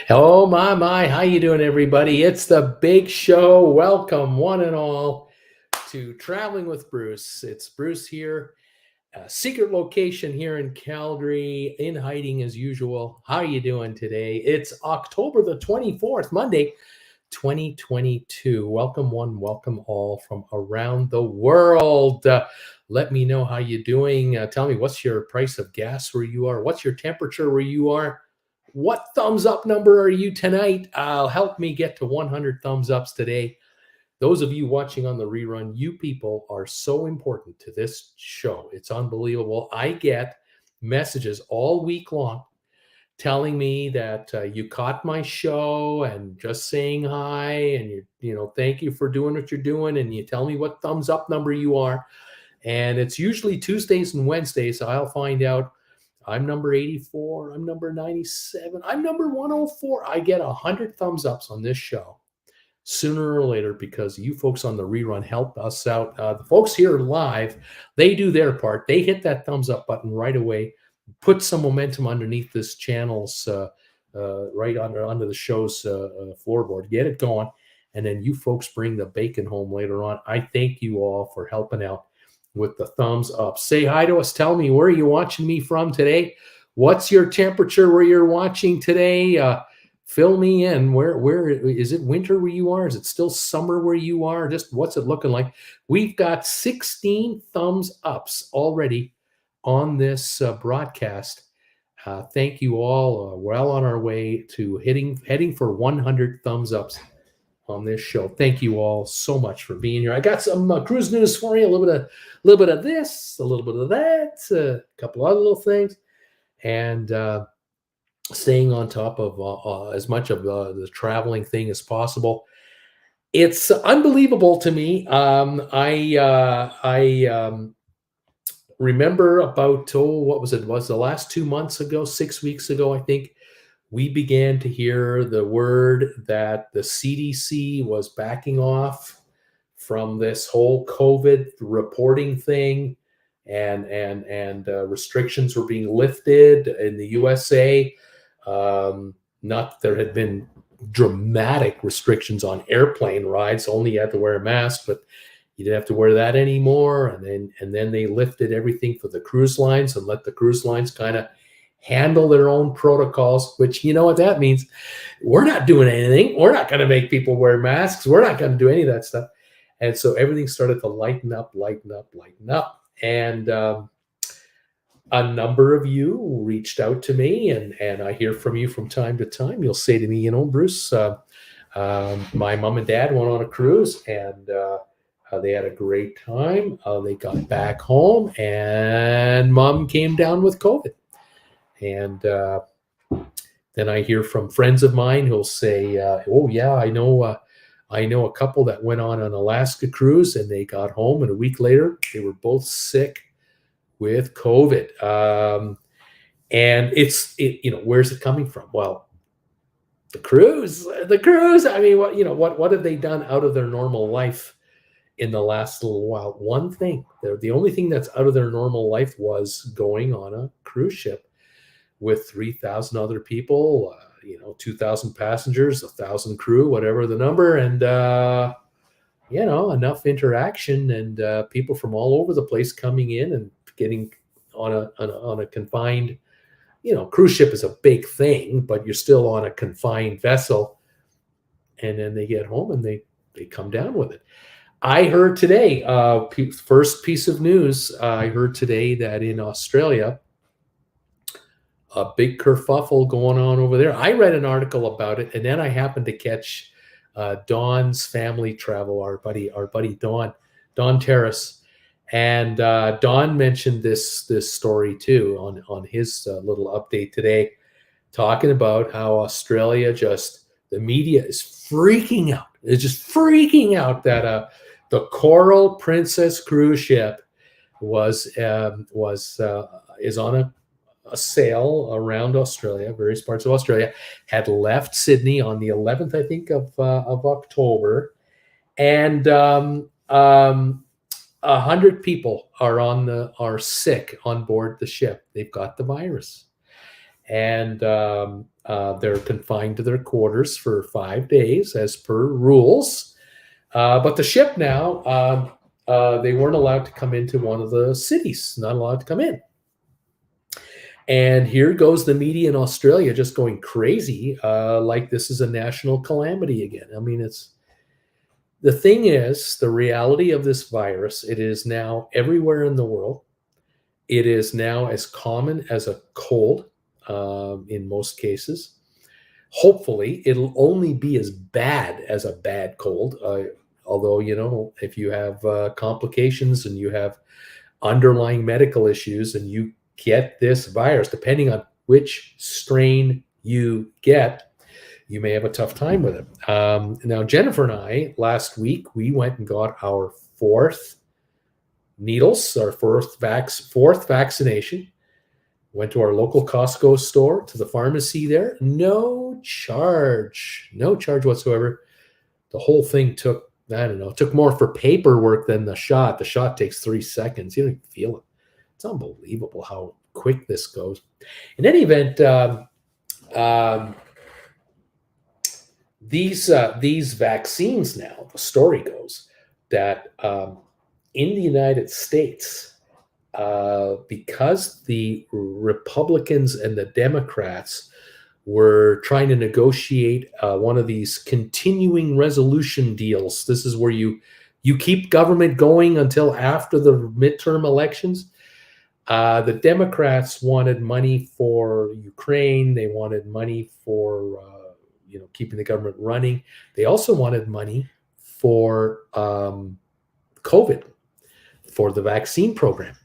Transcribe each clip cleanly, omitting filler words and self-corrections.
Oh my, how you doing everybody? It's the big show. Welcome one and all to Traveling with Bruce. It's Bruce here, a secret location here in Calgary, in hiding as usual. How you doing today? It's October the 24th, Monday, 2022. Welcome one, welcome all from around the world. Let me know how you doing. Tell me, what's your price of gas where you are? What's your temperature where you are? What thumbs up number are you tonight? Help me get to 100 thumbs ups today. Those of you watching on the rerun, you people are so important to this show. It's unbelievable. I get messages all week long telling me that you caught my show and just saying hi, and thank you for doing what you're doing, and you tell me what thumbs up number you are. And it's usually Tuesdays and Wednesdays, so I'll find out I'm number 84, I'm number 97, I'm number 104. I get 100 thumbs ups on this show sooner or later because you folks on the rerun help us out. The folks here live, they do their part. They hit that thumbs up button right away, put some momentum underneath this channel's right under the show's floorboard, get it going, and then you folks bring the bacon home later on. I thank you all for helping out with the thumbs up. Say hi to us. Tell me, where are you watching me from today? What's your temperature where you're watching today? Fill me in. Where is it? Winter where you are? Is it still summer where you are? Just what's it looking like? We've got 16 thumbs ups already on this broadcast. Thank you all. Well on our way to heading for 100 thumbs ups on this show. Thank you all so much for being here. I got some cruise news for you. A little bit of this, a little bit of that, a couple other little things, and staying on top of as much of the traveling thing as possible. It's unbelievable to me. I remember about what was it? Was the last 2 months ago, 6 weeks ago, I think, we began to hear the word that the CDC was backing off from this whole COVID reporting thing, and restrictions were being lifted in the USA. Not that there had been dramatic restrictions on airplane rides; only you had to wear a mask, but you didn't have to wear that anymore. And then they lifted everything for the cruise lines and let the cruise lines kind of handle their own protocols, which, you know what that means? We're not doing anything. We're not going to make people wear masks. We're not going to do any of that stuff. And so everything started to lighten up. And a number of you reached out to me, and I hear from you from time to time. You'll say to me, Bruce, my mom and dad went on a cruise, and they had a great time. They got back home, and mom came down with COVID. And then I hear from friends of mine who'll say, "Oh yeah, I know a couple that went on an Alaska cruise, and they got home, and a week later they were both sick with COVID." And where's it coming from? Well, the cruise. I mean, what have they done out of their normal life in the last little while? One thing. The only thing that's out of their normal life was going on a cruise ship with 3,000 other people, 2,000 passengers, 1,000 crew, whatever the number, and enough interaction, and people from all over the place coming in and getting on a confined. Cruise ship is a big thing, but you're still on a confined vessel, and then they get home and they come down with it. I heard today, first piece of news, I heard today that in Australia, a big kerfuffle going on over there. I read an article about it, and then I happened to catch Don's family travel, our buddy Don Terrace, and Don mentioned this story too on his little update today, talking about how Australia, the media is freaking out. It's just freaking out that the Coral Princess cruise ship is on a sail around Australia, various parts of Australia, had left Sydney on the 11th, I think, of October, and 100 people are sick on board the ship. They've got the virus, and they're confined to their quarters for 5 days as per rules. But the ship now, they weren't allowed to come into one of the cities, not allowed to come in. And here goes the media in Australia just going crazy, like this is a national calamity again. I mean, the thing is, the reality of this virus, it is now everywhere in the world. It is now as common as a cold in most cases. Hopefully, it'll only be as bad as a bad cold. Although, if you have complications and you have underlying medical issues and you get this virus, depending on which strain you get, you may have a tough time with it. Now, Jennifer and I, last week, we went and got our fourth needles, our fourth vaccination. Went to our local Costco store, to the pharmacy there. No charge whatsoever. The whole thing took, I don't know, it took more for paperwork than the shot. The shot takes 3 seconds. You don't even feel it. It's unbelievable how quick this goes. In any event, these vaccines now, the story goes that in the United States, because the Republicans and the Democrats were trying to negotiate one of these continuing resolution deals. This is where you keep government going until after the midterm elections. The Democrats wanted money for Ukraine. They wanted money for keeping the government running. They also wanted money for COVID, for the vaccine program.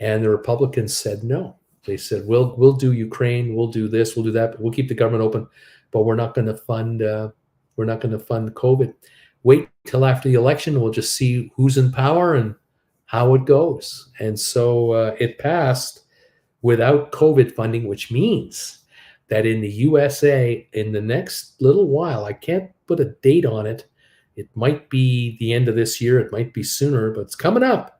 And the Republicans said no. They said, we'll do Ukraine, we'll do this, we'll do that, but we'll keep the government open, but we're not going to fund COVID. Wait till after the election, we'll just see who's in power and how it goes. And so it passed without COVID funding, which means that in the USA, in the next little while, I can't put a date on it. It might be the end of this year, it might be sooner, but it's coming up.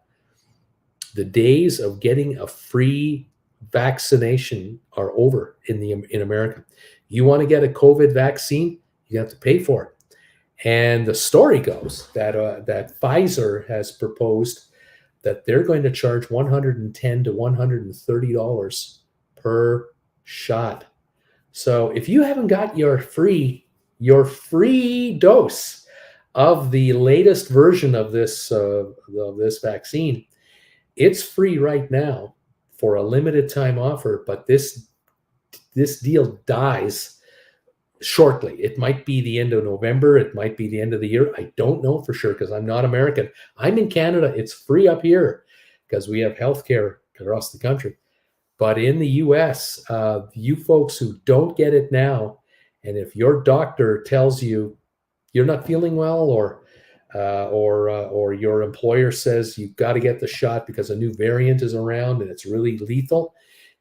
The days of getting a free vaccination are over in America. You want to get a COVID vaccine, you have to pay for it. And the story goes that that Pfizer has proposed that they're going to charge $110 to $130 per shot. So if you haven't got your free dose of the latest version of this vaccine, it's free right now for a limited time offer, but this deal dies shortly. It might be the end of November. It might be the end of the year. I don't know for sure because I'm not American. I'm in Canada. It's free up here because we have healthcare across the country. But in the US, you folks who don't get it now, and if your doctor tells you you're not feeling well, or your employer says you've got to get the shot because a new variant is around and it's really lethal,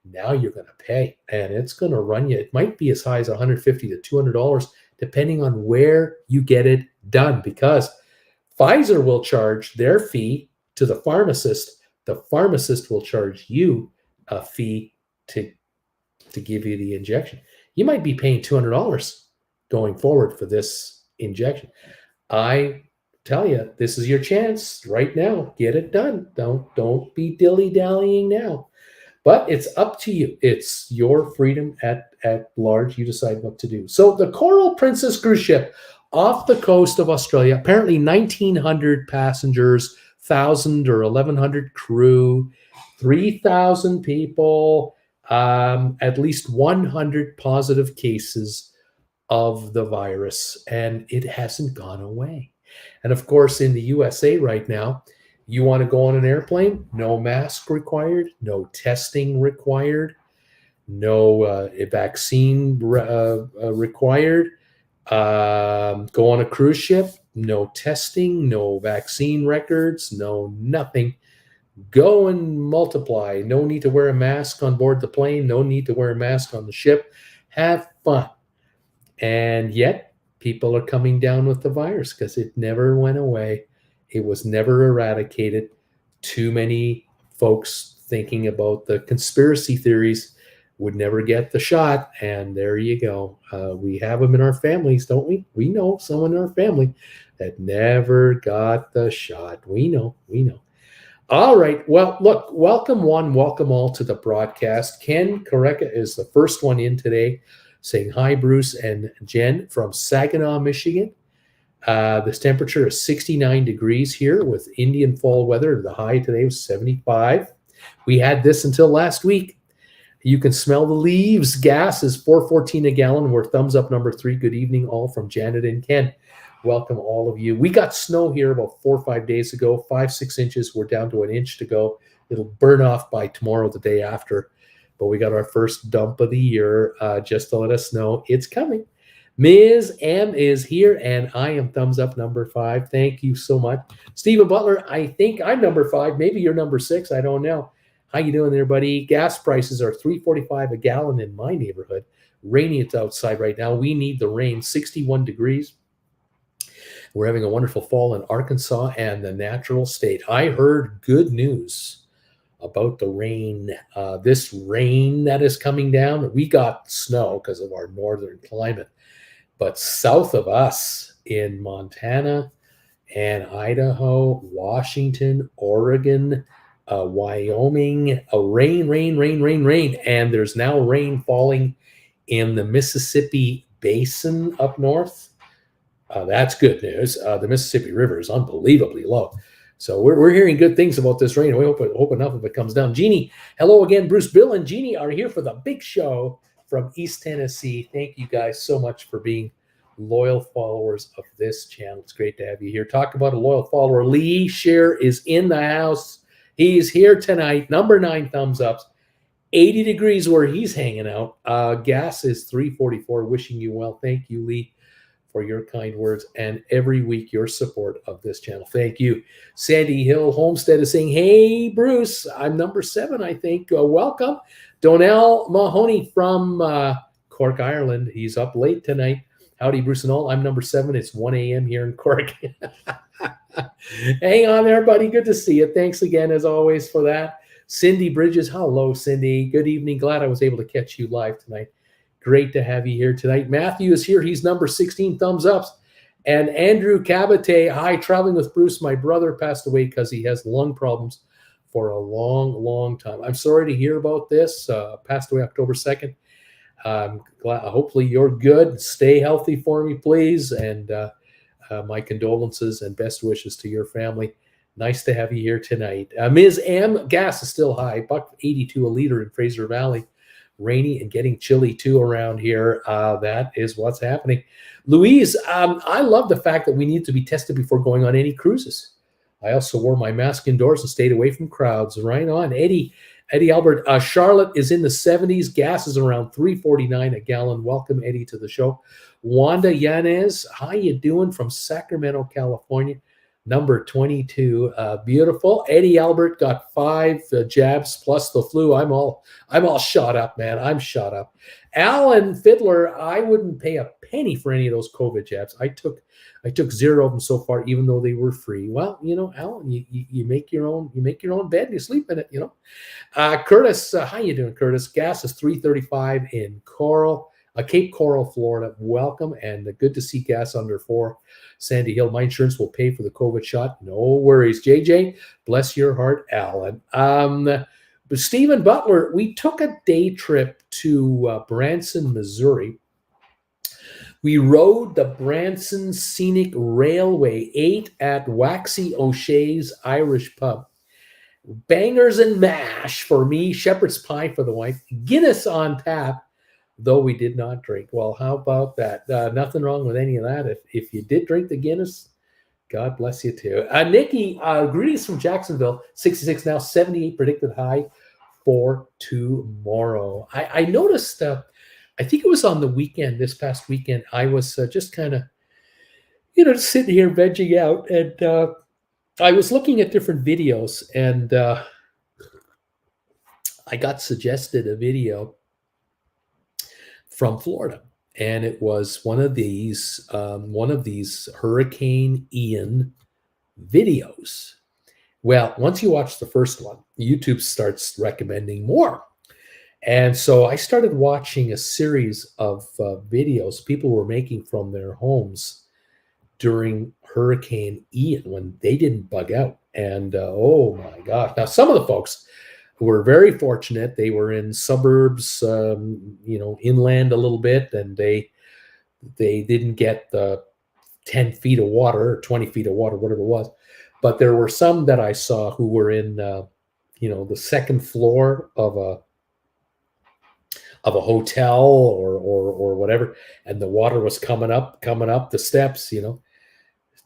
now you're going to pay, and it's going to run you. It might be as high as $150 to $200, depending on where you get it done, because Pfizer will charge their fee to the pharmacist. The pharmacist will charge you a fee to give you the injection. You might be paying $200 going forward for this injection. I tell you, this is your chance right now. Get it done. Don't be dilly-dallying now. But it's up to you. It's your freedom at large. You decide what to do. So the Coral Princess cruise ship off the coast of Australia, apparently 1,900 passengers, 1,000 or 1,100 crew, 3,000 people, at least 100 positive cases of the virus, and it hasn't gone away. And of course, in the USA right now, you want to go on an airplane, no mask required, no testing required, no vaccine required. Go on a cruise ship, no testing, no vaccine records, no nothing. Go and multiply. No need to wear a mask on board the plane. No need to wear a mask on the ship. Have fun. And yet, people are coming down with the virus because it never went away. It was never eradicated. Too many folks thinking about the conspiracy theories would never get the shot. And there you go. We have them in our families, don't we? We know someone in our family that never got the shot. We know. All right. Well, look, welcome one, welcome all to the broadcast. Ken Correca is the first one in today, saying hi, Bruce and Jen from Saginaw, Michigan. This temperature is 69 degrees here with Indian fall weather. The high today was 75. We had this until last week. You can smell the leaves. Gas is $4.14 a gallon. We're thumbs up number 3. Good evening, all from Janet and Ken. Welcome, all of you. We got snow here about 4 or 5 days ago, 5-6 inches. We're down to an inch to go. It'll burn off by tomorrow, the day after. But we got our first dump of the year just to let us know it's coming. Ms. M is here, and I am thumbs up number 5. Thank you so much. Stephen Butler, I think I'm number 5. Maybe you're number 6. I don't know. How you doing there, buddy? Gas prices are $3.45 a gallon in my neighborhood. Rainy, it's outside right now. We need the rain. 61 degrees. We're having a wonderful fall in Arkansas and the natural state. I heard good news about the rain. This rain that is coming down, we got snow because of our northern climate. But south of us in Montana and Idaho, Washington, Oregon, Wyoming, rain. And there's now rain falling in the Mississippi Basin up north. That's good news. The Mississippi River is unbelievably low. So we're hearing good things about this rain. We hope enough of it comes down. Jeannie, hello again. Bruce, Bill, and Jeannie are here for the big show from East Tennessee. Thank you guys so much for being loyal followers of this channel. It's great to have you here. Talk about a loyal follower. Lee Shear is in the house. He's here tonight. Number 9 thumbs ups. 80 degrees where he's hanging out. Gas is $3.44. Wishing you well. Thank you, Lee, for your kind words, and every week your support of this channel. Thank you. Sandy Hill Homestead is saying, hey, Bruce, I'm number 7, I think. Welcome. Donnell Mahoney from Cork, Ireland. He's up late tonight. Howdy, Bruce and all. I'm number 7. It's 1 a.m. here in Cork. Hang on there, buddy. Good to see you. Thanks again, as always, for that. Cindy Bridges. Hello, Cindy. Good evening. Glad I was able to catch you live tonight. Great to have you here tonight. Matthew is here. He's number 16, thumbs ups. And Andrew Cabate, hi, traveling with Bruce. My brother passed away because he has lung problems for a long time. I'm sorry to hear about this. Passed away October 2nd. Glad, hopefully you're good. Stay healthy for me, please. And my condolences and best wishes to your family. Nice to have you here tonight. Ms. M, gas is still high, $1.82 a liter in Fraser Valley. Rainy and getting chilly too around here. That is what's happening. Louise, I love the fact that we need to be tested before going on any cruises. I also wore my mask indoors and stayed away from crowds. Right on. Eddie Albert, Charlotte is in the 70s. Gas is around $3.49 a gallon. Welcome, Eddie, to the show. Wanda Yanez, how you doing from Sacramento, California? Number 22, beautiful. Eddie Albert got 5 jabs plus the flu. I'm all shot up, man. I'm shot up. Alan Fiddler, I wouldn't pay a penny for any of those COVID jabs. I took 0 of them so far, even though they were free. Well, you know, Alan, you make your own bed and you sleep in it. You know. Curtis, how you doing, Curtis? Gas is $3.35 in Cape Coral, Florida. Welcome, and good to see gas under 4. Sandy Hill, my insurance will pay for the COVID shot. No worries. JJ, bless your heart, Alan. But Stephen Butler, we took a day trip to Branson, Missouri. We rode the Branson Scenic Railway, ate at Waxy O'Shea's Irish Pub. Bangers and mash for me, shepherd's pie for the wife, Guinness on tap, though we did not drink. Well, how about that? Nothing wrong with any of that. If you did drink the Guinness, God bless you too. Nikki, greetings from Jacksonville, 66 now, 78 predicted high for tomorrow. I noticed, I think it was on the weekend, this past weekend, I was just kind of, just sitting here vegging out, and I was looking at different videos, and I got suggested a video from Florida, and it was one of these Hurricane Ian videos. Well, once you watch the first one, YouTube starts recommending more, And so I started watching a series of videos people were making from their homes during Hurricane Ian when they didn't bug out. And oh my gosh. Now, some of the folks were very fortunate. They were in suburbs, inland a little bit, and they didn't get the 10 feet of water or 20 feet of water, whatever it was. But there were some that I saw who were in, the second floor of a hotel or whatever, and the water was coming up the steps.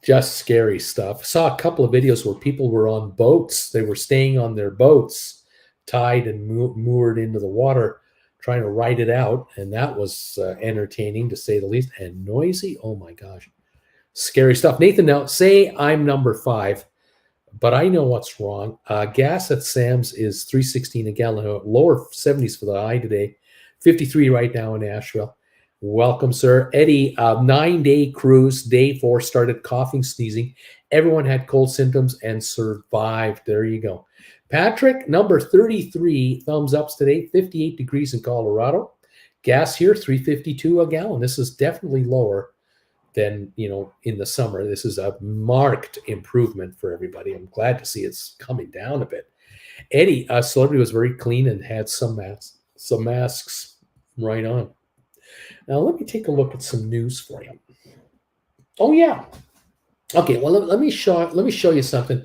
Just scary stuff. I saw a couple of videos where people were on boats. They were staying on their boats, tied and moored into the water, trying to ride it out, and that was entertaining to say the least, and noisy. Oh my gosh, scary stuff. Nathan, now say I'm number 5. But I know what's wrong. Gas at Sam's is $3.16 a gallon, lower 70s for the high today, 53 right now in Asheville. Welcome, sir. Eddie, 9-day cruise, day 4, started coughing, sneezing. Everyone had cold symptoms and survived. There you go. Patrick, number 33, thumbs ups today, 58 degrees in Colorado. Gas here, $3.52 a gallon. This is definitely lower than in the summer. This is a marked improvement for everybody. I'm glad to see it's coming down a bit. Eddie, Celebrity was very clean and had some masks right on. Now let me take a look at some news for you. Oh yeah. Okay, well let me show you something.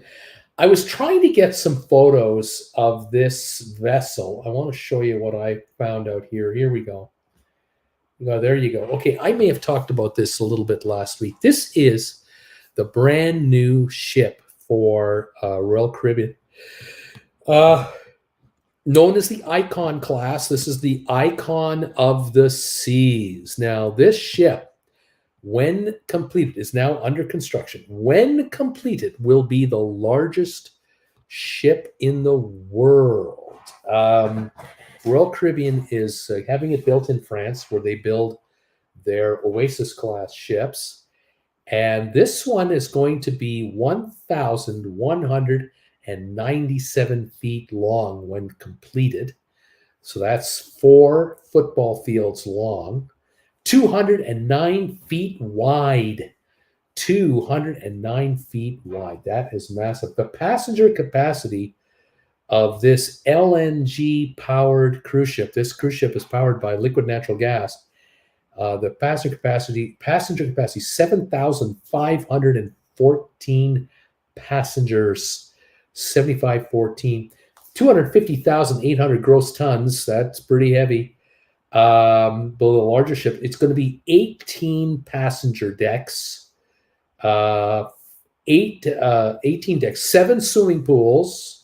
I was trying to get some photos of this vessel. I want to show you what I found out here. Here we go. There you go. Okay, I may have talked about this a little bit last week. This is the brand new ship for Royal Caribbean, known as the Icon class. This is the Icon of the Seas. Now, this ship, when completed, is now under construction. When completed, will be the largest ship in the world. Royal Caribbean is having it built in France, where they build their Oasis class ships. And this one is going to be 1,197 feet long when completed. So that's 4 football fields long, 209 feet wide. 209 feet wide. That is massive. The passenger capacity of this LNG-powered cruise ship. This cruise ship is powered by liquid natural gas. The passenger capacity 7,514 passengers, 7,514, 250,800 gross tons. That's pretty heavy. Below the larger ship, it's going to be 18 passenger decks, 18 decks, 7 swimming pools,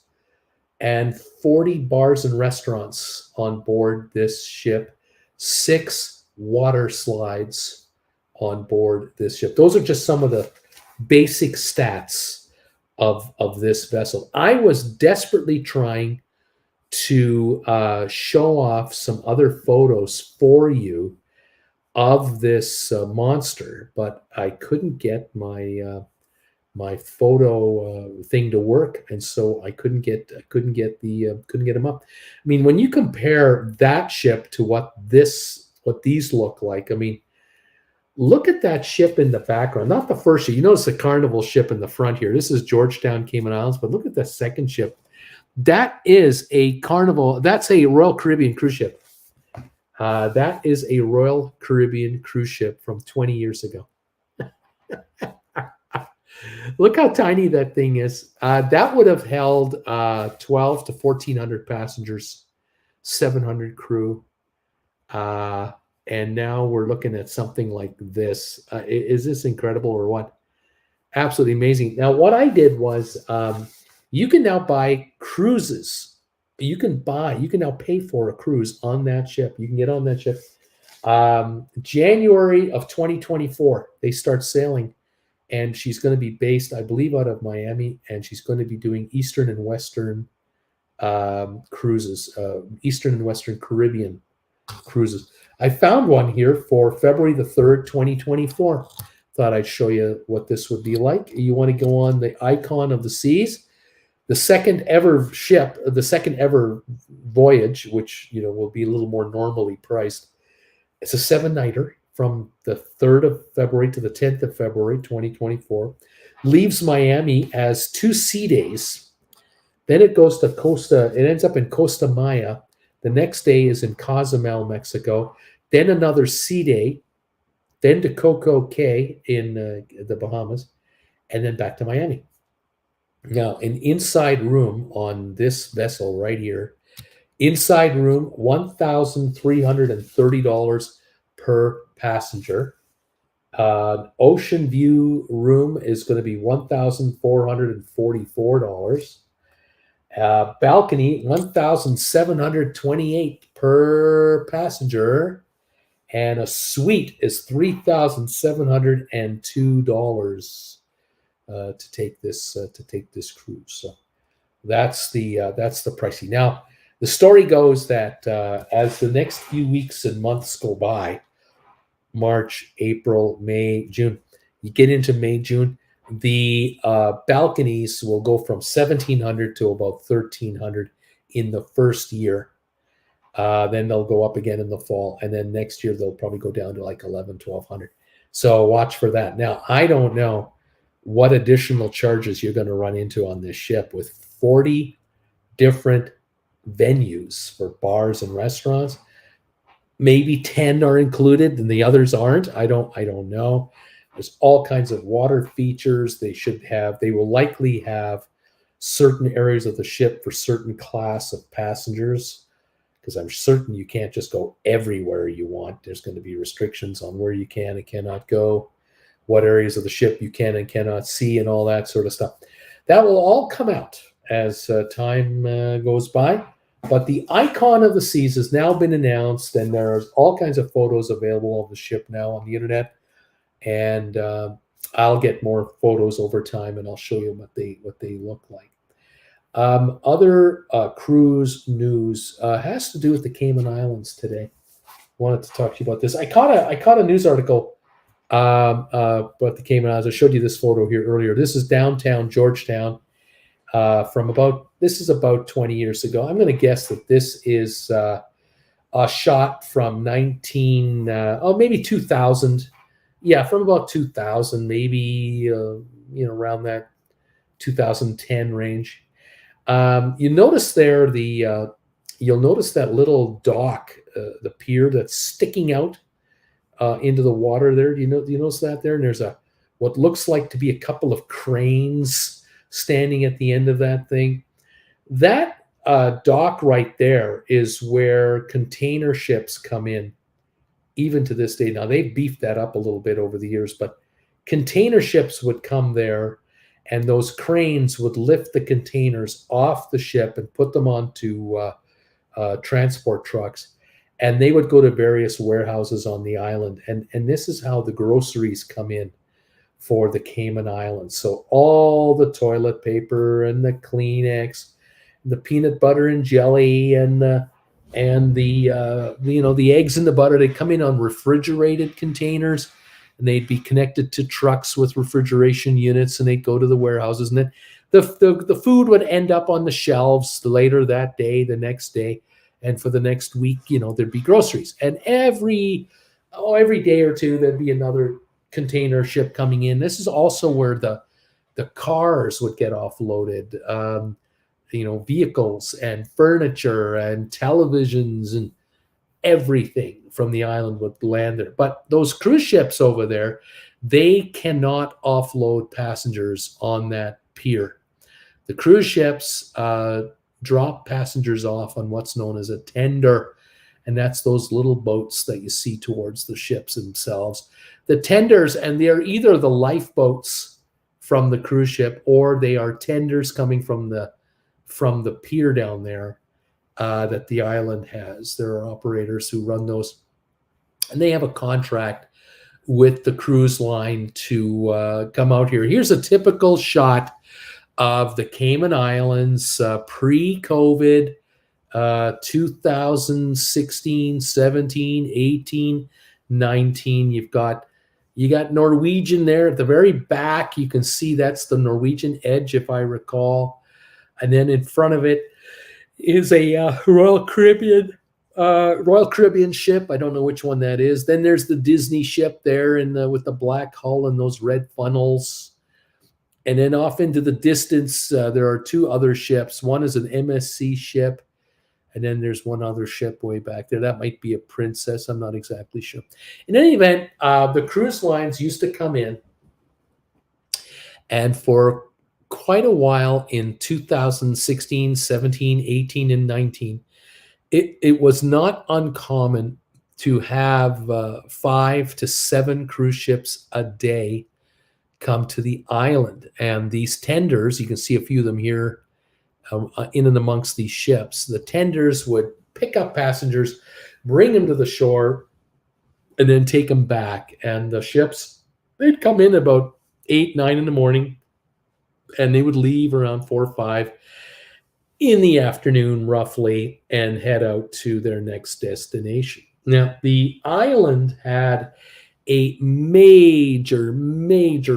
and 40 bars and restaurants on board this ship, 6 water slides on board this ship. Those are just some of the basic stats of this vessel. I was desperately trying to show off some other photos for you of this monster, but I couldn't get my photo thing to work, and so I couldn't get them up. I mean, when you compare that ship to what these look like, I mean, look at that ship in the background. Not the first ship. You notice the Carnival ship in the front here. This is Georgetown, Cayman Islands, but look at the second ship. That is a Carnival. That's a Royal Caribbean cruise ship. That is a Royal Caribbean cruise ship from 20 years ago. Look how tiny that thing is. That would have held 12 to 1,400 passengers, 700 crew. And now we're looking at something like this. Is this incredible or what? Absolutely amazing. Now, what I did was you can now buy cruises. You can now pay for a cruise on that ship. You can get on that ship. January of 2024, they start sailing. And she's going to be based, I believe, out of Miami, and she's going to be doing Eastern and Western cruises, Eastern and Western Caribbean cruises. I found one here for February the 3rd, 2024. Thought I'd show you what this would be like. You want to go on the Icon of the Seas. The second ever ship, the second ever voyage, which will be a little more normally priced. It's a 7-nighter from the 3rd of February to the 10th of February, 2024. Leaves Miami as 2 sea days. Then it goes to Costa. It ends up in Costa Maya. The next day is in Cozumel, Mexico. Then another sea day. Then to Coco Cay in the Bahamas, and then back to Miami. Now, an inside room on this vessel right here, inside room, $1,330 per passenger. Ocean view room is going to be $1,444. Balcony, $1,728 per passenger. And a suite is $3,702 to take this cruise. So that's the pricey. Now, the story goes that as the next few weeks and months go by, March, April, May, June, you get into May, June, the balconies will go from 1,700 to about 1,300 in the first year. Then they'll go up again in the fall, and then next year they'll probably go down to like 1,100-1,200. So watch for that. Now, I don't know what additional charges you're going to run into on this ship with 40 different venues for bars and restaurants. Maybe 10 are included and the others aren't. I don't know. There's all kinds of water features. They will likely have certain areas of the ship for certain class of passengers, because I'm certain you can't just go everywhere you want. There's going to be restrictions on where you can and cannot go, what areas of the ship you can and cannot see, and all that sort of stuff. That will all come out as time goes by. But the Icon of the Seas has now been announced, and there's all kinds of photos available of the ship now on the internet. And I'll get more photos over time, and I'll show you what they look like. Other cruise news has to do with the Cayman Islands today. Wanted to talk to you about this. I caught a news article about the Cayman Islands. I showed you this photo here earlier. This is downtown Georgetown from about 20 years ago. I'm going to guess that this is a shot from maybe 2000. Yeah, from about 2000, maybe around that 2010 range. You notice there you'll notice that little dock, the pier that's sticking out into the water there. Do you notice that there? And there's what looks like to be a couple of cranes standing at the end of that thing. That dock right there is where container ships come in, even to this day. Now, they've beefed that up a little bit over the years, but container ships would come there, and those cranes would lift the containers off the ship and put them onto transport trucks, and they would go to various warehouses on the island. And this is how the groceries come in for the Cayman Islands. So all the toilet paper and the Kleenex, the peanut butter and jelly, and the eggs and the butter, they come in on refrigerated containers, and they'd be connected to trucks with refrigeration units, and they'd go to the warehouses, and then the food would end up on the shelves later that day, the next day, and for the next week, there'd be groceries. And every day or two, there'd be another container ship coming in. This is also where the cars would get offloaded, vehicles and furniture and televisions and everything from the island would land there. But those cruise ships over there, they cannot offload passengers on that pier. The cruise ships drop passengers off on what's known as a tender, and that's those little boats that you see towards the ships themselves. The tenders, and they're either the lifeboats from the cruise ship, or they are tenders coming from the pier down there that the island has. There are operators who run those, and they have a contract with the cruise line to come out here. Here's a typical shot of the Cayman Islands pre-COVID, 2016, 17, 18, 19. You got Norwegian there at the very back. You can see that's the Norwegian Edge, if I recall. And then in front of it is a Royal Caribbean ship. I don't know which one that is. Then there's the Disney ship there with the black hull and those red funnels. And then off into the distance, there are two other ships. One is an MSC ship, and then there's one other ship way back there. That might be a Princess. I'm not exactly sure. In any event, the cruise lines used to come in, and for quite a while in 2016, 17, 18, and 19, it was not uncommon to have 5 to 7 cruise ships a day come to the island. And these tenders, you can see a few of them here in and amongst these ships. The tenders would pick up passengers, bring them to the shore, and then take them back. And the ships, they'd come in about 8, 9 in the morning, and they would leave around 4 or 5 in the afternoon, roughly, and head out to their next destination. Now, the island had a major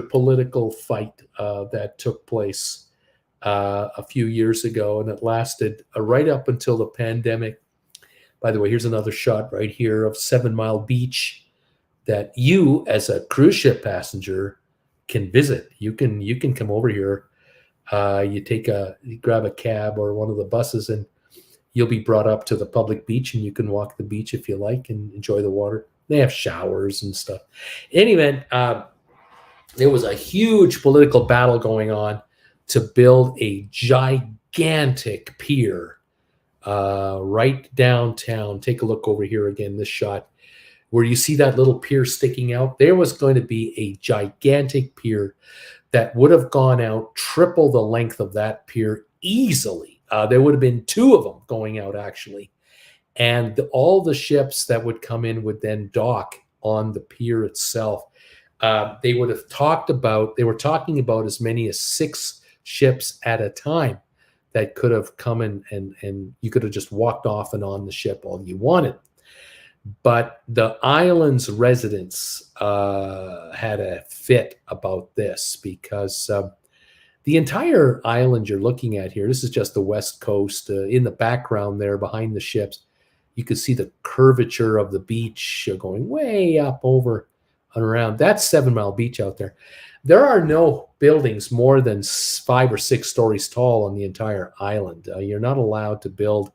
political fight that took place a few years ago, and it lasted right up until the pandemic. By the way, here's another shot right here of 7 Mile Beach that you, as a cruise ship passenger, can visit. You can come over here. You grab a cab or one of the buses, and you'll be brought up to the public beach, and you can walk the beach if you like and enjoy the water. They have showers and stuff. In any event, there was a huge political battle going on to build a gigantic pier right downtown. Take a look over here again, this shot, where you see that little pier sticking out. There was going to be a gigantic pier that would have gone out triple the length of that pier easily. There would have been 2 of them going out, actually. And all the ships that would come in would then dock on the pier itself. They were talking about as many as 6 ships at a time that could have come in, and you could have just walked off and on the ship all you wanted. But the island's residents had a fit about this, because the entire island you're looking at here, this is just the west coast. In the background there behind the ships, you can see the curvature of the beach going way up over and around. That's 7 Mile Beach out there. There are no buildings more than 5 or 6 stories tall on the entire island. You're not allowed to build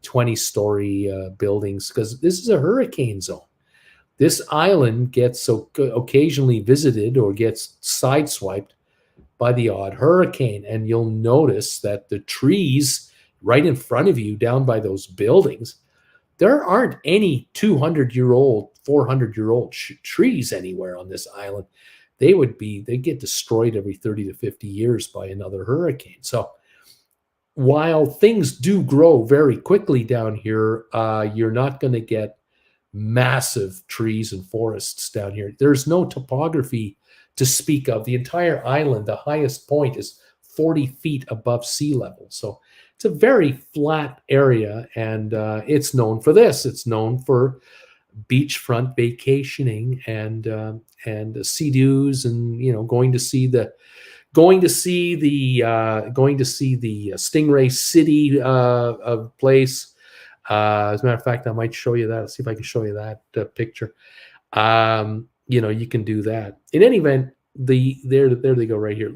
20-story buildings, because this is a hurricane zone. This island gets occasionally visited or gets sideswiped by the odd hurricane. And you'll notice that the trees right in front of you down by those buildings, there aren't any 200-year-old, 400-year-old trees anywhere on this island. They get destroyed every 30 to 50 years by another hurricane. So while things do grow very quickly down here, you're not going to get massive trees and forests down here. There's no topography to speak of. The entire island, the highest point is 40 feet above sea level. So it's a very flat area, and it's known for this. It's known for beachfront vacationing and sea-doos, and going to see the Stingray City place. As a matter of fact, I might show you that. Let's see if I can show you that picture. You can do that. In any event, there they go right here.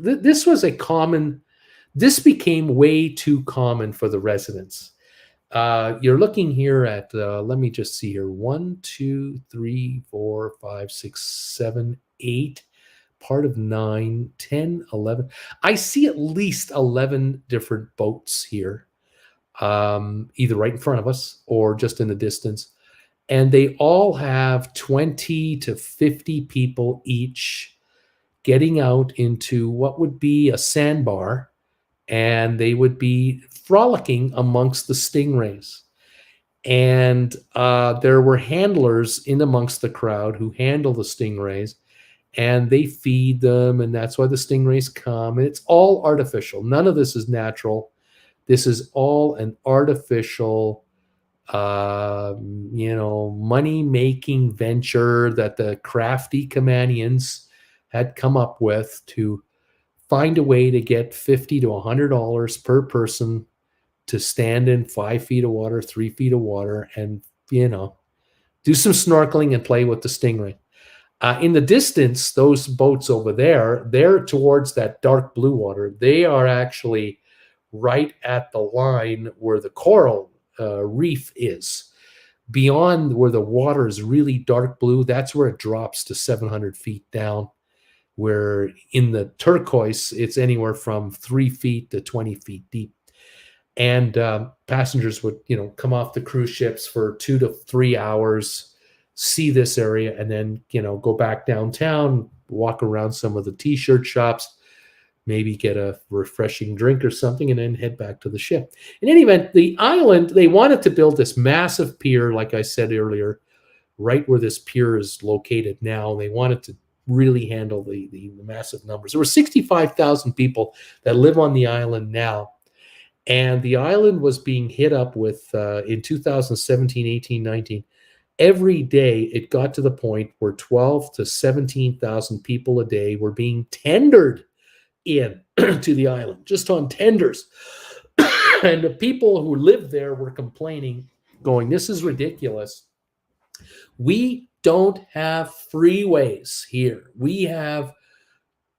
This became way too common for the residents. You're looking here at, let me just see here, 1, 2, 3, 4, 5, 6, 7, 8, part of 9, 10, 11. I see at least 11 different boats here, either right in front of us or just in the distance. And they all have 20 to 50 people each getting out into what would be a sandbar, and they would be frolicking amongst the stingrays. And there were handlers in amongst the crowd who handle the stingrays, and they feed them, and that's why the stingrays come. And it's all artificial. None of this is natural. This is all an artificial, money-making venture that the crafty Caymanians had come up with to find a way to get $50 to $100 per person to stand in 5 feet of water, 3 feet of water, and do some snorkeling and play with the stingray. In the distance, those boats over there, they're towards that dark blue water. They are actually right at the line where the coral reef is. Beyond where the water is really dark blue, that's where it drops to 700 feet down, where in the turquoise, it's anywhere from 3 feet to 20 feet deep. And passengers would, come off the cruise ships for 2 to 3 hours, see this area, and then, go back downtown, walk around some of the t-shirt shops, maybe get a refreshing drink or something, and then head back to the ship. In any event, the island, they wanted to build this massive pier, like I said earlier, right where this pier is located now. They wanted to really handle the massive numbers. There were 65,000 people that live on the island now. And the island was being hit up with, in 2017, 18, 19, every day it got to the point where 12 to 17,000 people a day were being tendered in to the island, just on tenders. And the people who lived there were complaining, going, this is ridiculous. We don't have freeways here. We have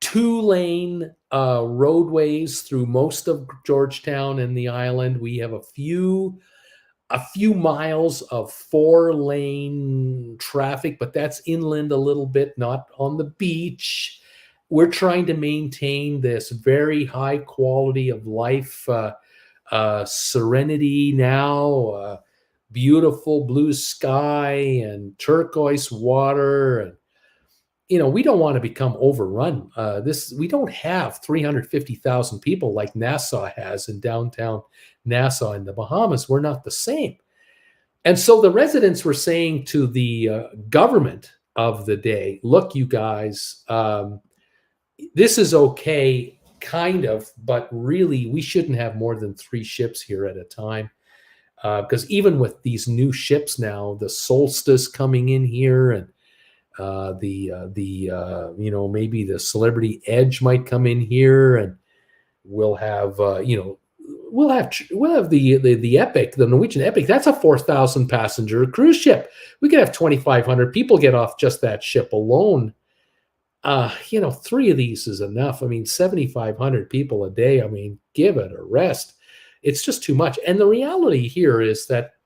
2-lane roadways through most of Georgetown and the island. We have a few miles of 4-lane traffic, but that's inland a little bit, not on the beach. We're trying to maintain this very high quality of life, serenity now, beautiful blue sky and turquoise water. And we don't want to become overrun. We don't have 350,000 people like Nassau has in downtown Nassau in the Bahamas. We're not the same. And so the residents were saying to the government of the day, look, you guys, this is okay, kind of, but really we shouldn't have more than 3 ships here at a time. Because even with these new ships now, the Solstice coming in here, and maybe the Celebrity Edge might come in here, and we'll have we'll have the Epic, the Norwegian Epic. That's a 4,000 passenger cruise ship. We could have 2,500 people get off just that ship alone. 3 of these is enough. 7,500 people a day. Give it a rest. It's just too much. And the reality here is that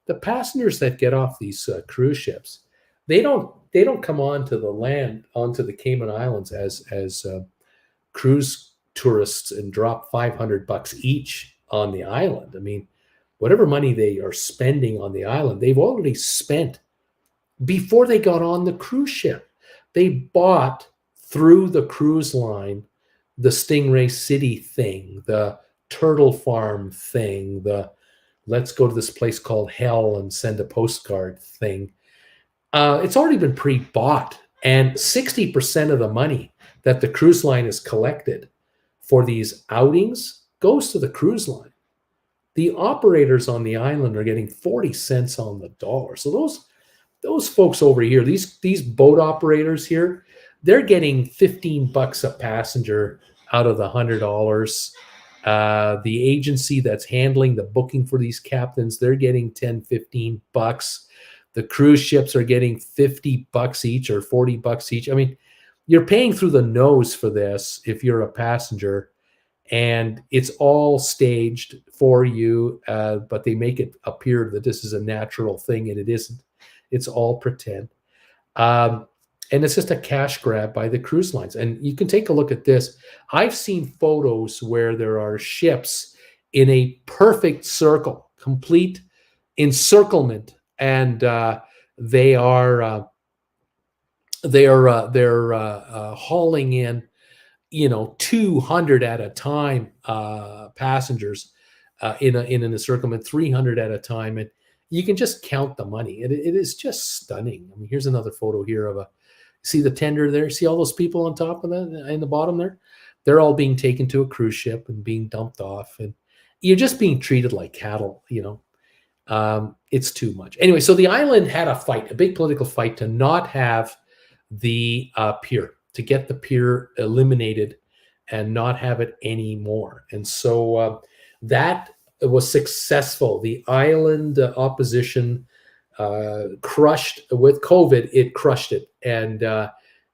the passengers that get off these cruise ships, they don't come onto the land, onto the Cayman Islands as cruise tourists and drop $500 each on the island. Whatever money they are spending on the island, they've already spent before they got on the cruise ship. They bought through the cruise line the Stingray City thing, the Turtle Farm thing, the let's go to this place called Hell and send a postcard thing. It's already been pre-bought, and 60% of the money that the cruise line has collected for these outings goes to the cruise line. The operators on the island are getting 40 cents on the dollar. So those folks over here, these boat operators here, they're getting $15 a passenger out of the $100. The agency that's handling the booking for these captains, they're getting $10-15. The cruise ships are getting $50 each or $40 each. You're paying through the nose for this if you're a passenger, and it's all staged for you, but they make it appear that this is a natural thing, and it isn't. It's all pretend. And it's just a cash grab by the cruise lines. And you can take a look at this. I've seen photos where there are ships in a perfect circle, complete encirclement, and they're hauling in 200 at a time passengers in an encirclement, 300 at a time, and you can just count the money. It is just stunning. Here's another photo here of see the tender there? See all those people on top of that, in the bottom there? They're all being taken to a cruise ship and being dumped off, and you're just being treated like cattle, It's too much. Anyway, so the island had a big political fight to not have the pier, to get the pier eliminated and not have it anymore. And so that was successful. The island opposition crushed with COVID. It crushed it, and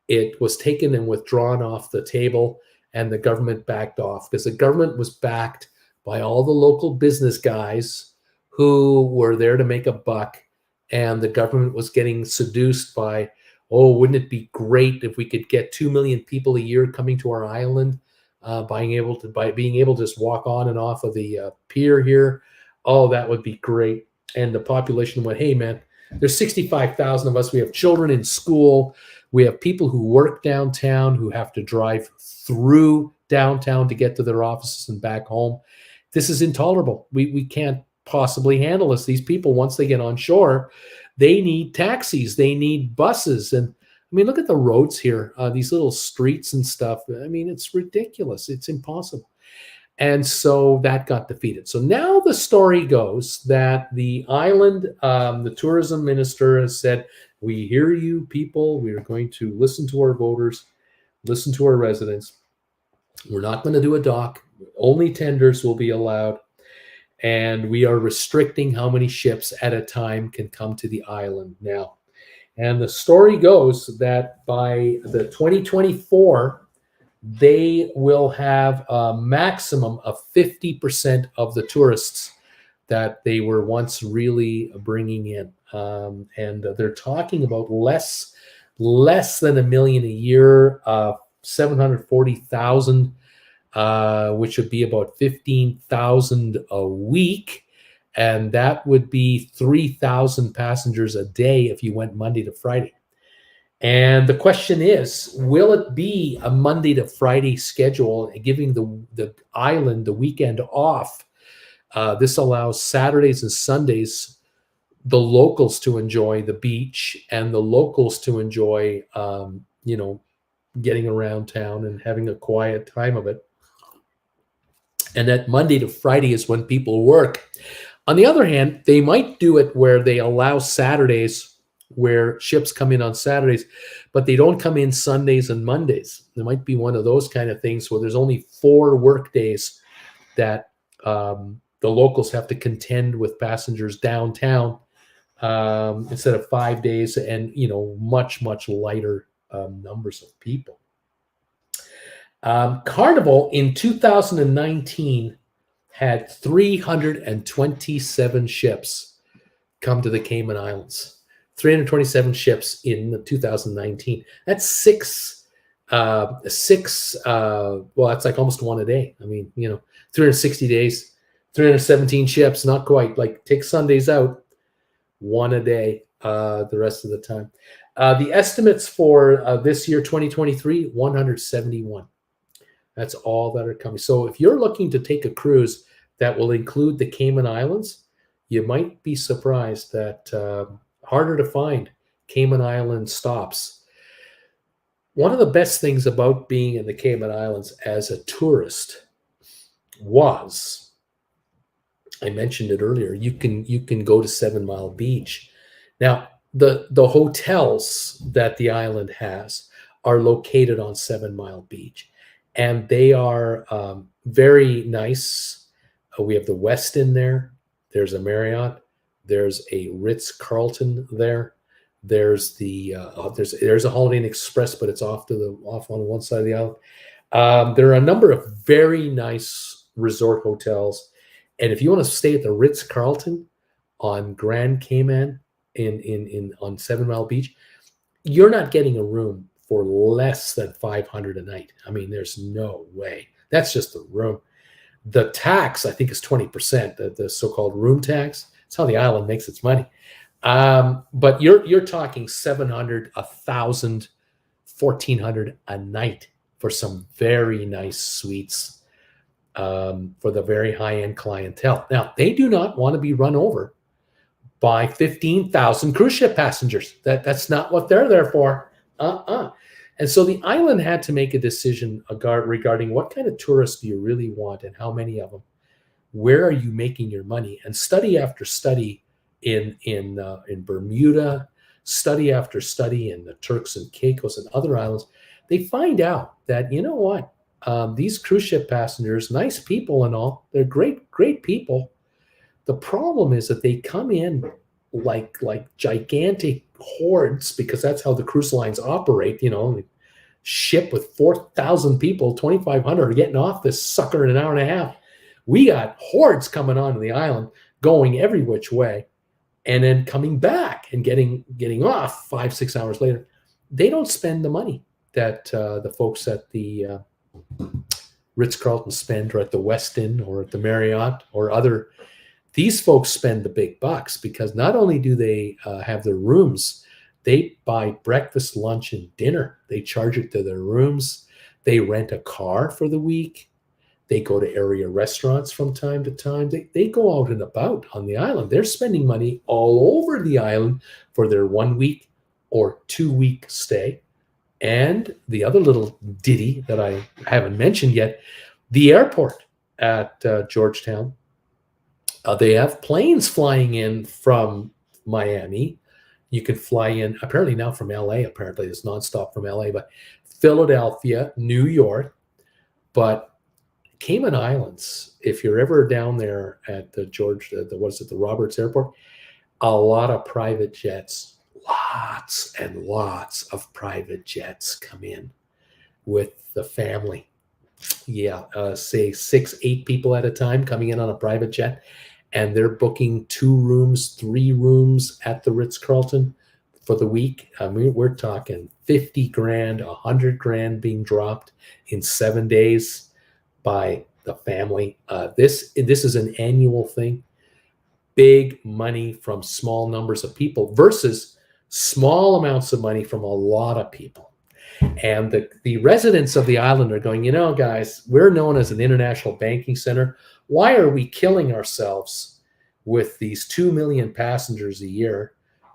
it was taken and withdrawn off the table, and the government backed off because the government was backed by all the local business guys who were there to make a buck, and the government was getting seduced by, oh, wouldn't it be great if we could get 2 million people a year coming to our island, by being able to just walk on and off of the pier here. Oh, that would be great. And the population went, hey, man, there's 65,000 of us. We have children in school. We have people who work downtown who have to drive through downtown to get to their offices and back home. This is intolerable. We can't possibly handle this. These people, once they get on shore, they need taxis. They need buses. And I mean, look at the roads here, these little streets and stuff. I mean, it's ridiculous. It's impossible. And so that got defeated. So now the story goes that the island, the tourism minister has said, we hear you people. We are going to listen to our voters, listen to our residents. We're not going to do a dock. Only tenders will be allowed. And we are restricting how many ships at a time can come to the island now. And the story goes that by the 2024, they will have a maximum of 50% of the tourists that they were once really bringing in. And they're talking about less than 1 million a year, 740,000, which would be about 15,000 a week. And that would be 3,000 passengers a day if you went Monday to Friday. And the question is, will it be a Monday to Friday schedule, giving the island the weekend off? This allows Saturdays and Sundays the locals to enjoy the beach and the locals to enjoy, getting around town and having a quiet time of it. And that Monday to Friday is when people work. On the other hand, they might do it where they allow Saturdays, where ships come in on Saturdays, but they don't come in Sundays and Mondays. There might be one of those kind of things where there's only 4 work days that the locals have to contend with passengers downtown, instead of 5 days and, much, much lighter numbers of people. Carnival in 2019 had 327 ships come to the Cayman Islands. 327 ships in 2019. That's six. Well, that's like almost one a day. I mean, 360 days, 317 ships, not quite. Like, take Sundays out, one a day the rest of the time. The estimates for this year, 2023, 171. That's all that are coming. So if you're looking to take a cruise that will include the Cayman Islands, you might be surprised that harder to find Cayman Island stops. One of the best things about being in the Cayman Islands as a tourist was, I mentioned it earlier, you can go to 7 Mile Beach. Now, the hotels that the island has are located on 7 Mile Beach, and they are very nice. We have the Westin there. There's a Marriott. There's a Ritz-Carlton there. There's there's a Holiday Inn Express, but it's off on one side of the island. There are a number of very nice resort hotels, and if you want to stay at the Ritz-Carlton on Grand Cayman on 7 Mile Beach, you're not getting a room for less than $500 a night. I mean, there's no way. That's just the room. The tax, I think, is 20%. The so-called room tax. That's how the island makes its money. But you're talking $700, $1,000, $1,400 a night for some very nice suites, for the very high-end clientele. Now, they do not want to be run over by 15,000 cruise ship passengers. That's not what they're there for. And so the island had to make a decision regarding what kind of tourists do you really want and how many of them. Where are you making your money? And study after study in Bermuda, study after study in the Turks and Caicos and other islands, they find out that, you know what? These cruise ship passengers, nice people and all, they're great people. The problem is that they come in like gigantic hordes because that's how the cruise lines operate. Ship with 4,000 people, 2,500 are getting off this sucker in an hour and a half. We got hordes coming onto the island, going every which way, and then coming back and getting off 5-6 hours later. They don't spend the money that the folks at the Ritz-Carlton spend, or at the Westin, or at the Marriott, or other. These folks spend the big bucks because not only do they have their rooms, they buy breakfast, lunch, and dinner. They charge it to their rooms. They rent a car for the week. They go to area restaurants from time to time. They go out and about on the island. They're spending money all over the island for their 1 week or 2 week stay. And the other little ditty that I haven't mentioned yet, the airport at Georgetown. They have planes flying in from Miami. You can fly in, apparently now from LA, apparently it's nonstop from LA, but Philadelphia, New York. But Cayman Islands, if you're ever down there at the Roberts Airport, a lot of private jets, lots and lots of private jets come in with the family. Yeah, say 6-8 people at a time coming in on a private jet, and they're booking 2 rooms, 3 rooms at the Ritz-Carlton for the week. I mean, we're talking 50 grand, 100 grand being dropped in 7 days by the family. This is an annual thing. Big money from small numbers of people versus small amounts of money from a lot of people. And the residents of the island are going, guys, we're known as an international banking center. Why are we killing ourselves with these 2 million passengers a year?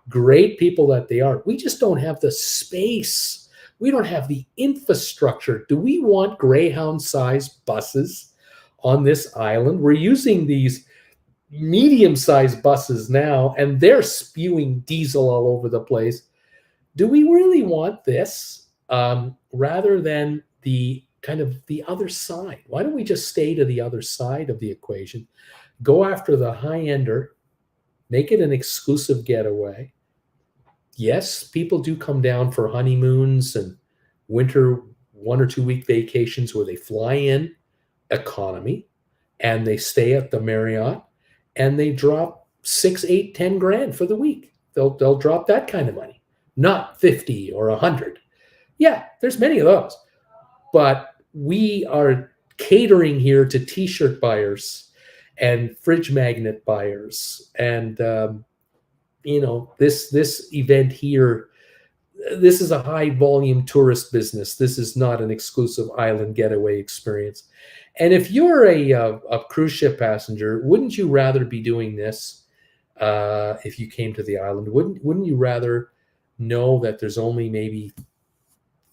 Great people that they are. We just don't have the space. We don't have the infrastructure. Do we want Greyhound-sized buses on this island? We're using these medium-sized buses now, and they're spewing diesel all over the place. Do we really want this? Rather than the kind of the other side. Why don't we just stay to the other side of the equation? Go after the high-ender, make it an exclusive getaway. Yes, people do come down for honeymoons and winter 1 or 2 week vacations where they fly in economy and they stay at the Marriott and they drop 6, 8, 10 grand for the week. They'll drop that kind of money, not 50 or 100. Yeah, there's many of those. But we are catering here to t-shirt buyers and fridge magnet buyers. And, this event here, this is a high volume tourist business. This is not an exclusive island getaway experience. And if you're a cruise ship passenger, wouldn't you rather be doing this if you came to the island? Wouldn't you rather know that there's only maybe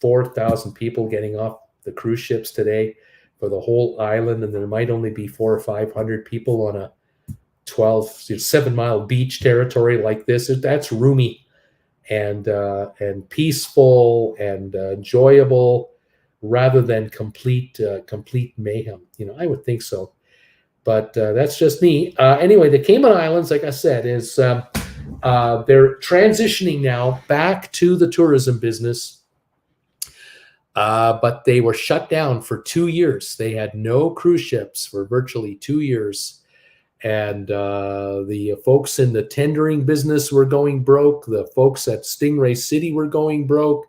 4,000 people getting off the cruise ships today for the whole island, and there might only be 400 or 500 people on a 7-mile beach territory like this? That's roomy and peaceful and enjoyable, rather than complete mayhem. I would think so, but that's just me. Anyway, the Cayman Islands, like I said, is they're transitioning now back to the tourism business. But they were shut down for 2 years. They had no cruise ships for virtually 2 years. And the folks in the tendering business were going broke. The folks at Stingray City were going broke.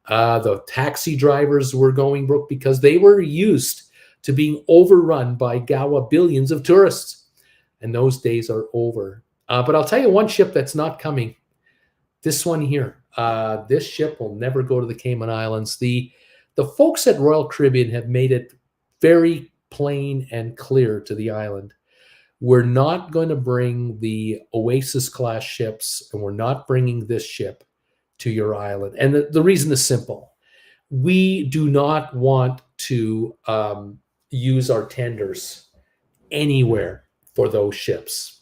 The taxi drivers were going broke because they were used to being overrun by Gawa billions of tourists. And those days are over. But I'll tell you one ship that's not coming. This one here. This ship will never go to the Cayman Islands. The folks at Royal Caribbean have made it very plain and clear to the island. We're not going to bring the Oasis class ships, and we're not bringing this ship to your island. And the reason is simple. We do not want to use our tenders anywhere for those ships.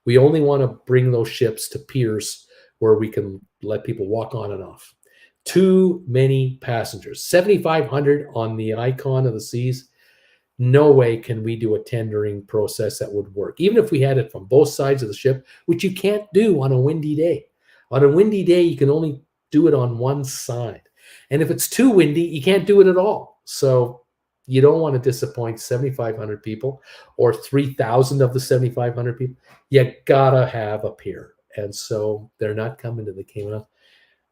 We only want to bring those ships to piers where we can let people walk on and off. Too many passengers. 7,500 on the Icon of the Seas. No way can we do a tendering process that would work, even if we had it from both sides of the ship, which you can't do on a windy day. On a windy day, you can only do it on one side. And if it's too windy, you can't do it at all. So you don't want to disappoint 7,500 people or 3,000 of the 7,500 people. You gotta have a pier. And so they're not coming to the Cayman Islands.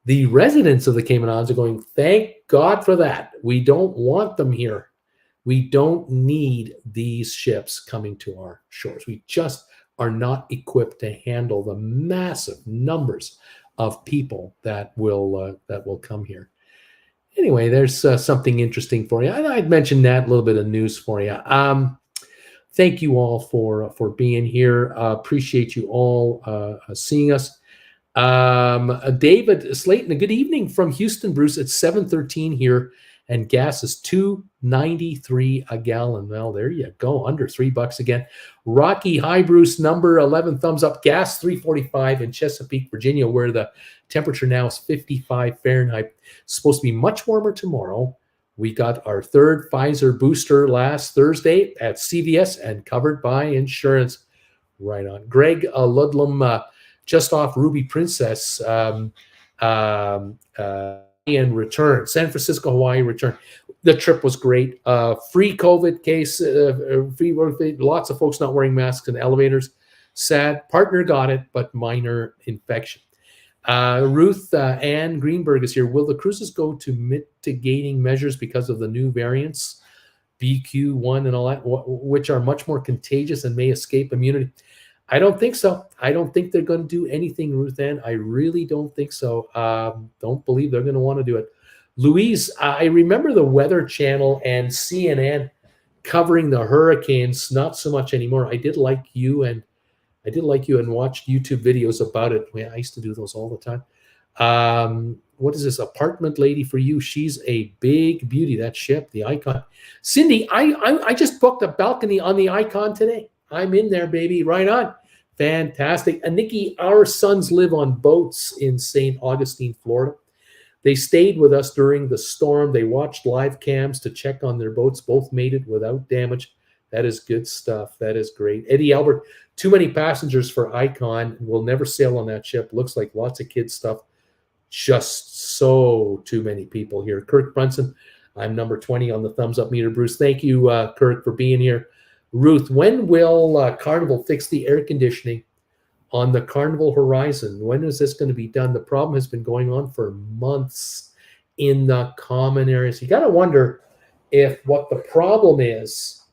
The residents of the Cayman Islands are going, thank God for that. We don't want them here. We don't need these ships coming to our shores. We just are not equipped to handle the massive numbers of people that will come here. Anyway, there's something interesting for you. I'd mentioned that, a little bit of news for you. Thank you all for being here. Appreciate you all seeing us. David Slayton, a good evening from Houston, Bruce. It's 7:13 here, and gas is $2.93 a gallon. Well, there you go, under $3 again. Rocky, hi, Bruce. Number 11, thumbs up. Gas $3.45 in Chesapeake, Virginia, where the temperature now is 55 Fahrenheit. It's supposed to be much warmer tomorrow. We got our third Pfizer booster last Thursday at CVS and covered by insurance. Right on. Greg Ludlam, just off Ruby Princess, and return. San Francisco, Hawaii return. The trip was great. Free COVID case, lots of folks not wearing masks in elevators. Sad. Partner got it, but minor infection. Ruth Ann Greenberg is here. Will the cruises go to mitigating measures because of the new variants, BQ1 and all that, which are much more contagious and may escape immunity? I don't think so. I don't think they're going to do anything, Ruth Ann. I really don't think so. Don't believe they're going to want to do it. Louise, I remember the Weather Channel and CNN covering the hurricanes. Not so much anymore. I did like you and watched YouTube videos about it. I used to do those all the time. What is this? Apartment Lady for you. She's a big beauty, that ship, the Icon. Cindy, I just booked a balcony on the Icon today. I'm in there, baby. Right on. Fantastic. And Nikki, our sons live on boats in St. Augustine, Florida. They stayed with us during the storm. They watched live cams to check on their boats. Both made it without damage. That is good stuff. That is great. Eddie Albert, too many passengers for Icon. We'll never sail on that ship. Looks like lots of kids stuff. Just so too many people here. Kirk Brunson, I'm number 20 on the thumbs up meter. Bruce, thank you, Kirk, for being here. Ruth, when will Carnival fix the air conditioning on the Carnival Horizon? When is this going to be done? The problem has been going on for months in the common areas. You got to wonder if what the problem is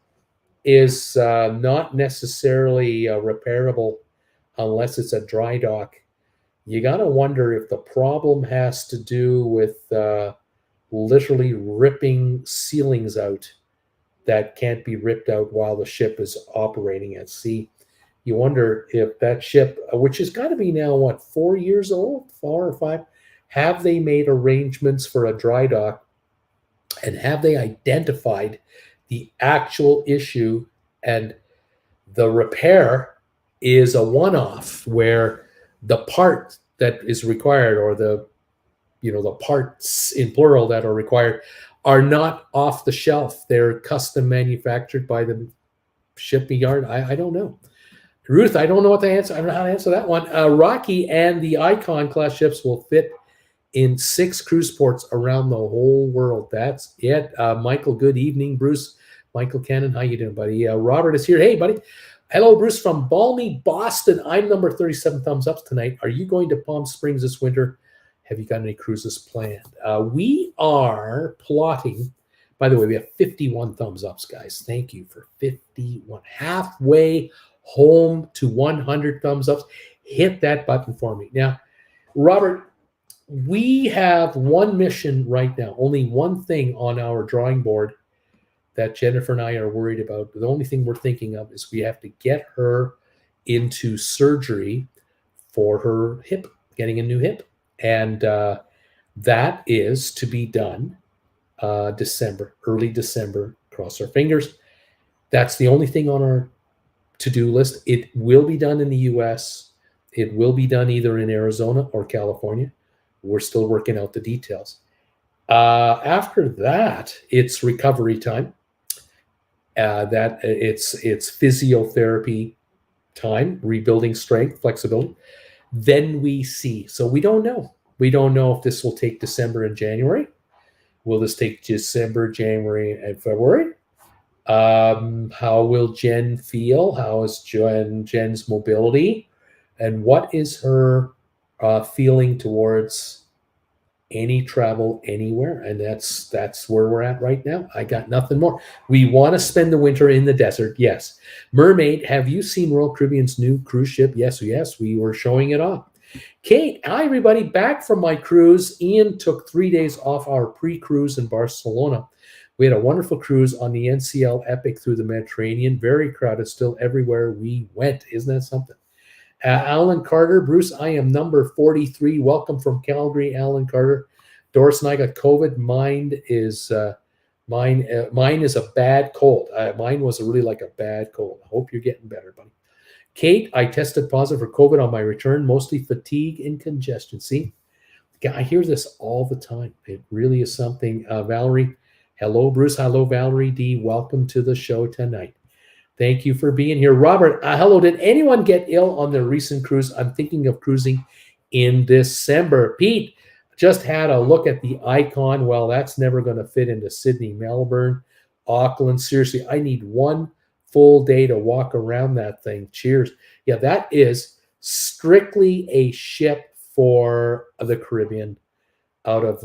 not necessarily repairable unless it's a dry dock. You got to wonder if the problem has to do with literally ripping ceilings out that can't be ripped out while the ship is operating at sea. You wonder if that ship, which has got to be now, 4 years old, 4 or 5, have they made arrangements for a dry dock, and have they identified the actual issue, and the repair is a one-off where the part that is required, or the parts in plural that are required, are not off the shelf. They're custom manufactured by the shipping yard. I don't know. Ruth, I don't know what to answer. I don't know how to answer that one. Rocky and the Icon class ships will fit in 6 cruise ports around the whole world. That's it. Michael, good evening. Bruce, Michael Cannon, how you doing, buddy? Robert is here. Hey, buddy. Hello, Bruce from balmy Boston. I'm number 37 thumbs ups tonight. Are you going to Palm Springs this winter? Have you got any cruises planned? We are plotting. By the way, we have 51 thumbs ups, guys. Thank you for 51. Halfway home to 100 thumbs ups. Hit that button for me. Now, Robert, we have one mission right now, only one thing on our drawing board that Jennifer and I are worried about. The only thing we're thinking of is we have to get her into surgery for her hip, getting a new hip. And that is to be done December, early December. Cross our fingers. That's the only thing on our to-do list. It will be done in the U.S. It will be done either in Arizona or California. We're still working out the details. After that, it's recovery time. That it's physiotherapy time, rebuilding strength, flexibility. Then we see. So we don't know. We don't know if this will take December and January. Will this take December, January, and February? How will Jen feel? How is Jen's mobility? And what is her feeling towards any travel anywhere? And that's where we're at right now. I got nothing more. We want to spend the winter in the desert. Yes. Mermaid, have you seen Royal Caribbean's new cruise ship? Yes, we were showing it off. Kate, hi everybody, back from my cruise. Ian took 3 days off our pre-cruise in Barcelona. We had a wonderful cruise on the NCL Epic through the Mediterranean. Very crowded still everywhere we went. Isn't that something? Alan Carter, Bruce, I am number 43. Welcome from Calgary, Alan Carter. Doris and I got COVID. Mine is a bad cold. Mine was really like a bad cold. I hope you're getting better, buddy. Kate, I tested positive for COVID on my return, mostly fatigue and congestion. See, I hear this all the time. It really is something. Valerie, hello, Bruce. Hello, Valerie D. Welcome to the show tonight. Thank you for being here. Robert, hello. Did anyone get ill on their recent cruise? I'm thinking of cruising in December. Pete, just had a look at the icon. Well, that's never going to fit into Sydney, Melbourne, Auckland. Seriously, I need one full day to walk around that thing. Cheers. Yeah, that is strictly a ship for the Caribbean out of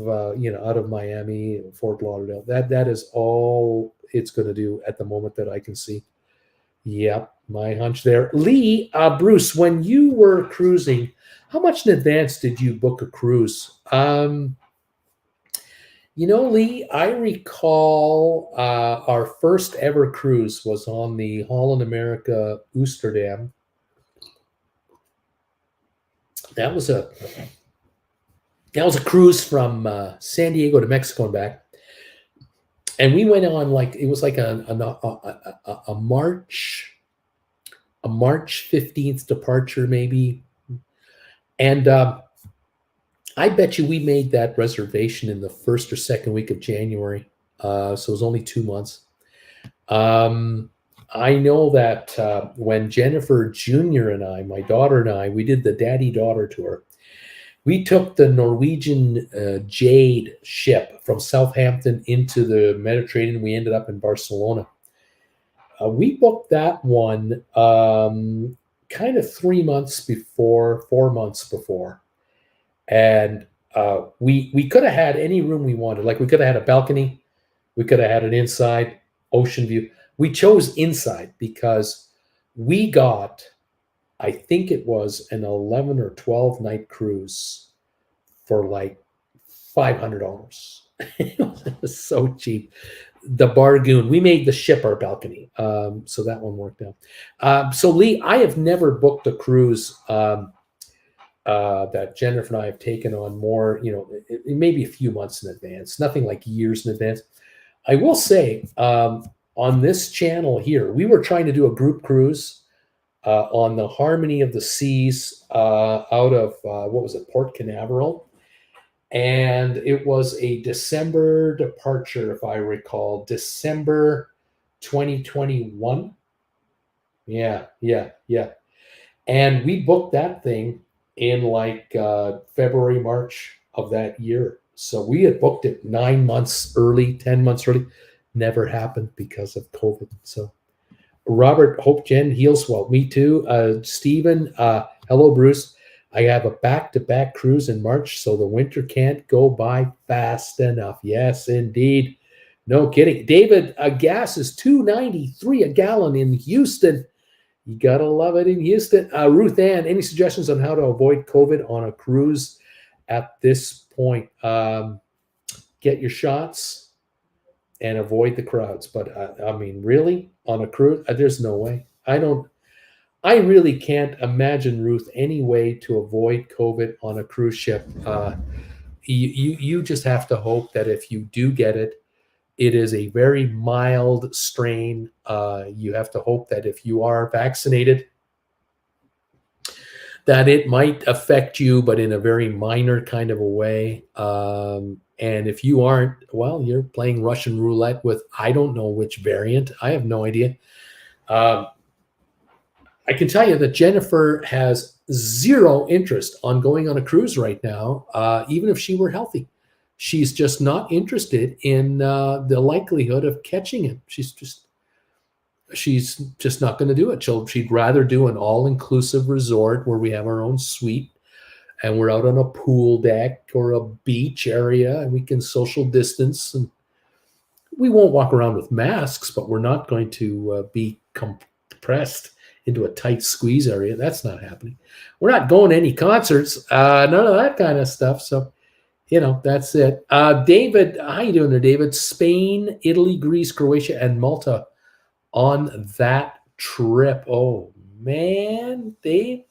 Miami, Fort Lauderdale. That is all it's going to do at the moment that I can see. Yep, my hunch there. Lee, Bruce, when you were cruising, how much in advance did you book a cruise? Lee, I recall our first ever cruise was on the Holland America Oosterdam. That was a cruise from San Diego to Mexico and back. And we went on it was like a March 15th departure maybe. And I bet you we made that reservation in the first or second week of January. So it was only 2 months. I know that when Jennifer Jr. and I, my daughter and I, we did the daddy-daughter tour, we took the Norwegian Jade ship from Southampton into the Mediterranean. We ended up in Barcelona. We booked that one kind of 3 months before, 4 months before. And we could have had any room we wanted. Like we could have had a balcony. We could have had an inside ocean view. We chose inside because we got, I think it was an 11 or 12 night cruise for like $500. It was so cheap. The Bargoon, we made the ship our balcony. So that one worked out. So Lee, I have never booked a cruise that Jennifer and I have taken on more, maybe a few months in advance, nothing like years in advance. I will say on this channel here, we were trying to do a group cruise on the Harmony of the Seas out of, Port Canaveral. And it was a December departure, if I recall, December 2021. Yeah. And we booked that thing in February, March of that year. So we had booked it 9 months early, 10 months early. Never happened because of COVID. So Robert, hope Jen heals well. Me too. Stephen, hello, Bruce. I have a back-to-back cruise in March, so the winter can't go by fast enough. Yes, indeed. No kidding. David, gas is $2.93 a gallon in Houston. You got to love it in Houston. Ruth Ann, any suggestions on how to avoid COVID on a cruise at this point? Get your shots and avoid the crowds. But, really, on a cruise, there's no way. I really can't imagine, Ruth, any way to avoid COVID on a cruise ship. You just have to hope that if you do get it, it is a very mild strain. You have to hope that if you are vaccinated, that it might affect you, but in a very minor kind of a way. And if you aren't, well, you're playing Russian roulette with, I don't know which variant. I have no idea. I can tell you that Jennifer has zero interest on going on a cruise right now, even if she were healthy. She's just not interested in the likelihood of catching it. She's just not going to do it. She'd rather do an all-inclusive resort where we have our own suite and we're out on a pool deck or a beach area and we can social distance, and we won't walk around with masks, but we're not going to be compressed into a tight squeeze area. That's not happening. We're not going to any concerts, none of that kind of stuff. So, that's it. David, how you doing there, David? Spain, Italy, Greece, Croatia, and Malta on that trip. Oh, man, Dave,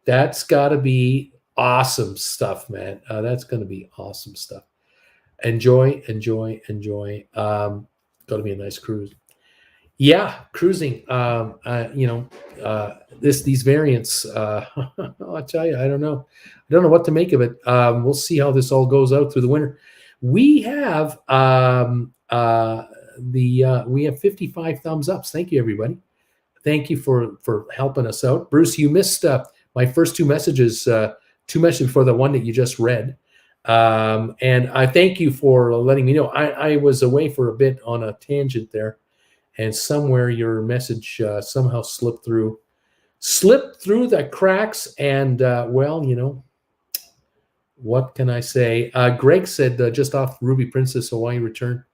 that's got to be awesome stuff, man. That's going to be awesome stuff. Enjoy. Got to be a nice cruise. Yeah, cruising. These variants. I'll tell you, I don't know what to make of it. We'll see how this all goes out through the winter. We have we have 55 thumbs ups. Thank you, everybody. Thank you for helping us out. Bruce, you missed my first two messages before the one that you just read. And I thank you for letting me know. I was away for a bit on a tangent there, and somewhere your message somehow slipped through the cracks. And what can I say? Greg said just off Ruby Princess Hawaii return.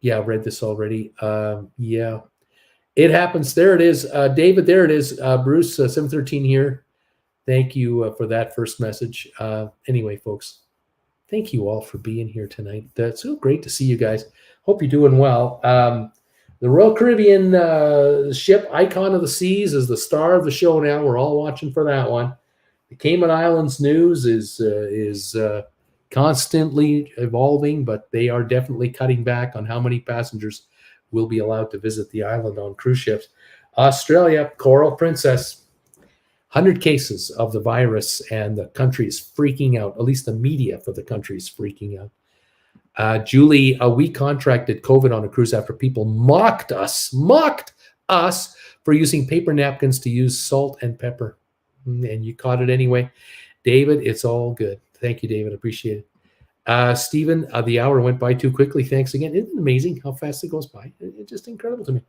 Yeah, I've read this already. Yeah, it happens. There it is, David. There it is, Bruce. 713 here. Thank you for that first message. Anyway, folks, thank you all for being here tonight. That's so great to see you guys. Hope you're doing well. The Royal Caribbean ship Icon of the Seas is the star of the show now. We're all watching for that one. The Cayman Islands news is constantly evolving, but they are definitely cutting back on how many passengers will be allowed to visit the island on cruise ships. Australia, Coral Princess, 100 cases of the virus, and the country is freaking out. At least the media for the country is freaking out. Julie, we contracted COVID on a cruise after people mocked us for using paper napkins to use salt and pepper. And you caught it anyway. David, it's all good. Thank you, David. Appreciate it. Stephen, the hour went by too quickly. Thanks again. Isn't it amazing how fast it goes by? It's just incredible to me.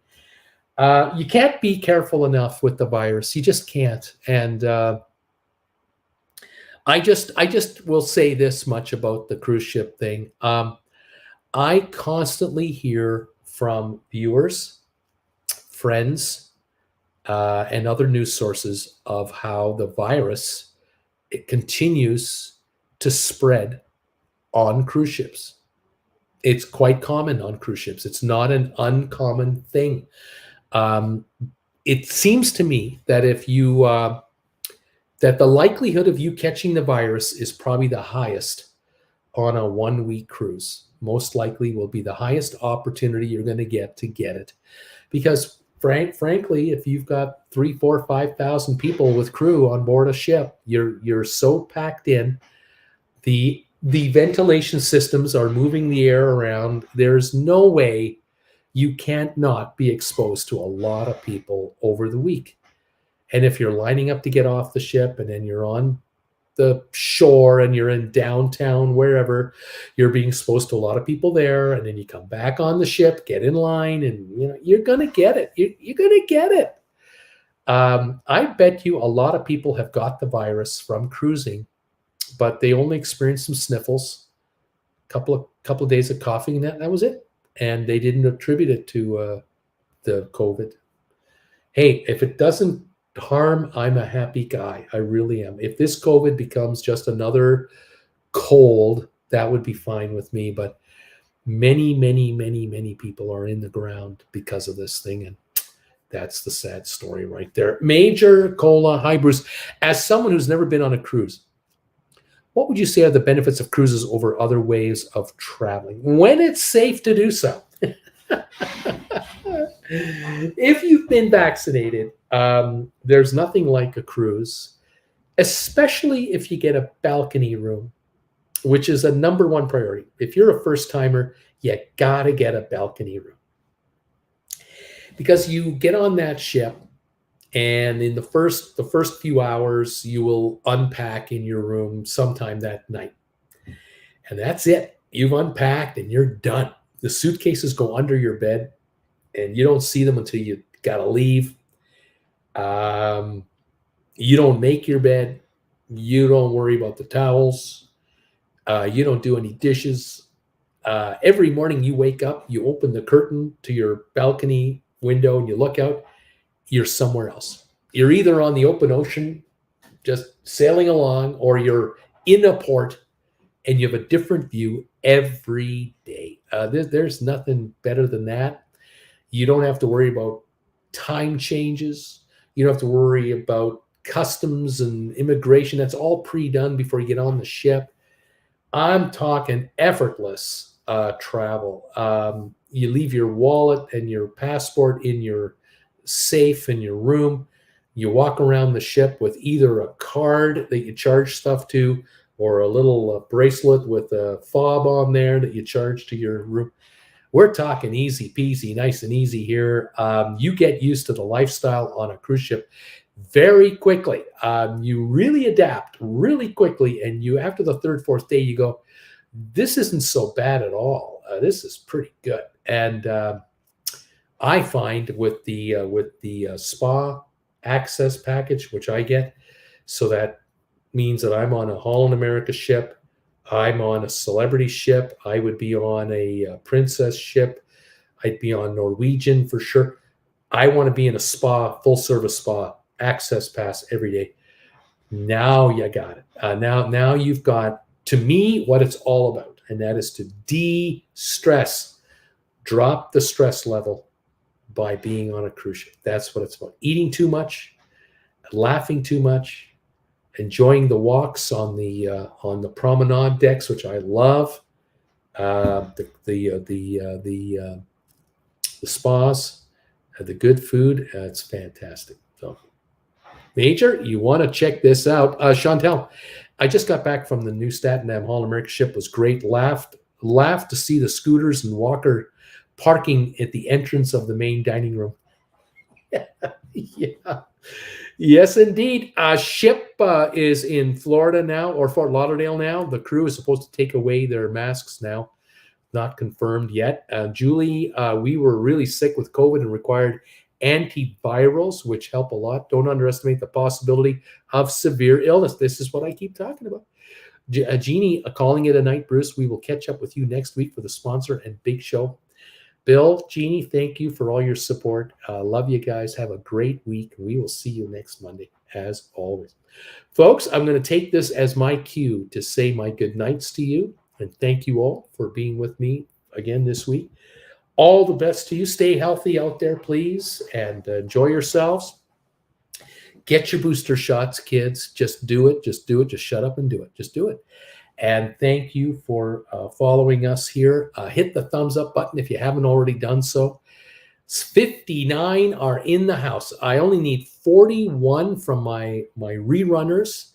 You can't be careful enough with the virus. You just can't. And I just will say this much about the cruise ship thing. I constantly hear from viewers, friends, and other news sources of how the virus, it continues to spread on cruise ships. It's quite common on cruise ships. It's not an uncommon thing. It seems to me that if you that the likelihood of you catching the virus is probably the highest on a 1-week cruise. Most likely will be the highest opportunity you're going to get it, because frankly, if you've got 3, 4, 5,000 people with crew on board a ship, you're so packed in. The ventilation systems are moving the air around. There's no way you can't not be exposed to a lot of people over the week. And if you're lining up to get off the ship and then you're on the shore and you're in downtown, wherever, you're being exposed to a lot of people there. And then you come back on the ship, get in line, and you're going to get it. You're going to get it. I bet you a lot of people have got the virus from cruising, but they only experienced some sniffles, couple of days of coughing, and that was it. And they didn't attribute it to the COVID. Hey, if it doesn't harm, I'm a happy guy. I really am. If this COVID becomes just another cold, that would be fine with me. But many people are in the ground because of this thing. And that's the sad story right there. Major Cola. Hi, Bruce. As someone who's never been on a cruise, what would you say are the benefits of cruises over other ways of traveling when it's safe to do so? If you've been vaccinated, there's nothing like a cruise. especially if you get a balcony room, which is a number one priority. If you're a first timer, you gotta get a balcony room because you get on that ship, and in the first few hours, you will unpack in your room sometime that night, and that's it. You've unpacked and you're done. The suitcases go under your bed, and you don't see them until you gotta leave. Um, you don't make your bed. You don't worry about the towels. You don't do any dishes. Every morning you wake up, you open the curtain to your balcony window and you look out, you're somewhere else. You're either on the open ocean, just sailing along, or you're in a port and you have a different view every day. There's nothing better than that. You don't have to worry about time changes. You don't have to worry about customs and immigration. That's all pre-done before you get on the ship. I'm talking effortless travel. You leave your wallet and your passport in your safe in your room. You walk around the ship with either a card that you charge stuff to or a little bracelet with a fob on there that you charge to your room. We're talking easy peasy, nice and easy here. You get used to the lifestyle on a cruise ship very quickly. You really adapt really quickly, and you after the third, fourth day, you go, "This isn't so bad at all. This is pretty good." And I find with the spa access package, which I get, so that means that I'm on a Holland America ship. I'm on a celebrity ship. I would be on a princess ship. I'd be on Norwegian for sure. I want to be in a spa, full service spa, access pass every day. Now you got it. Now you've got, to me, what it's all about, and that is to de-stress, drop the stress level by being on a cruise ship. That's what it's about. Eating too much, laughing too much, enjoying the walks on the promenade decks, which I love. The spas, the good food. It's fantastic. So, Major, you want to check this out. Chantel, I just got back from the new Staten Holland America ship. Was great. Laughed to see the scooters and walker parking at the entrance of the main dining room. Yeah. Yes, indeed. Ship is in Florida now, or Fort Lauderdale now. The crew is supposed to take away their masks now. Not confirmed yet. Julie, we were really sick with COVID and required antivirals, which help a lot. Don't underestimate the possibility of severe illness. This is what I keep talking about. Jeannie, calling it a night, Bruce. We will catch up with you next week for the sponsor and big show. Bill, Jeannie, thank you for all your support. Love you guys. Have a great week. We will see you next Monday, as always. Folks, I'm going to take this as my cue to say my good nights to you. And thank you all for being with me again this week. All the best to you. Stay healthy out there, please, and enjoy yourselves. Get your booster shots, kids. Just do it. Just do it. Just shut up and do it. Just do it. And thank you for following us here. Hit the thumbs up button if you haven't already done so. 59 are in the house. I only need 41 from my rerunners.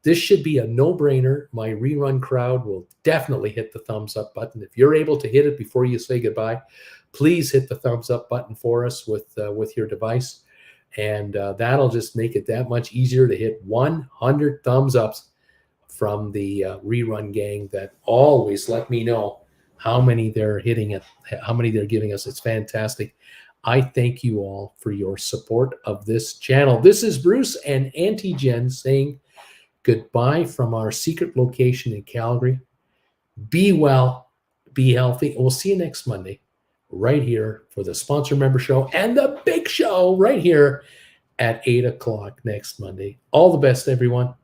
This should be a no-brainer. My rerun crowd will definitely hit the thumbs up button. If you're able to hit it before you say goodbye, please hit the thumbs up button for us with your device. And that'll just make it that much easier to hit 100 thumbs ups from the rerun gang that always let me know how many they're hitting it, how many they're giving us. It's fantastic. I thank you all for your support of this channel. This is Bruce and Auntie Jen saying goodbye from our secret location in Calgary. Be well, be healthy, and we'll see you next Monday right here for the sponsor member show and the big show right here at 8 o'clock next Monday. All the best, everyone.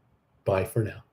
Bye for now.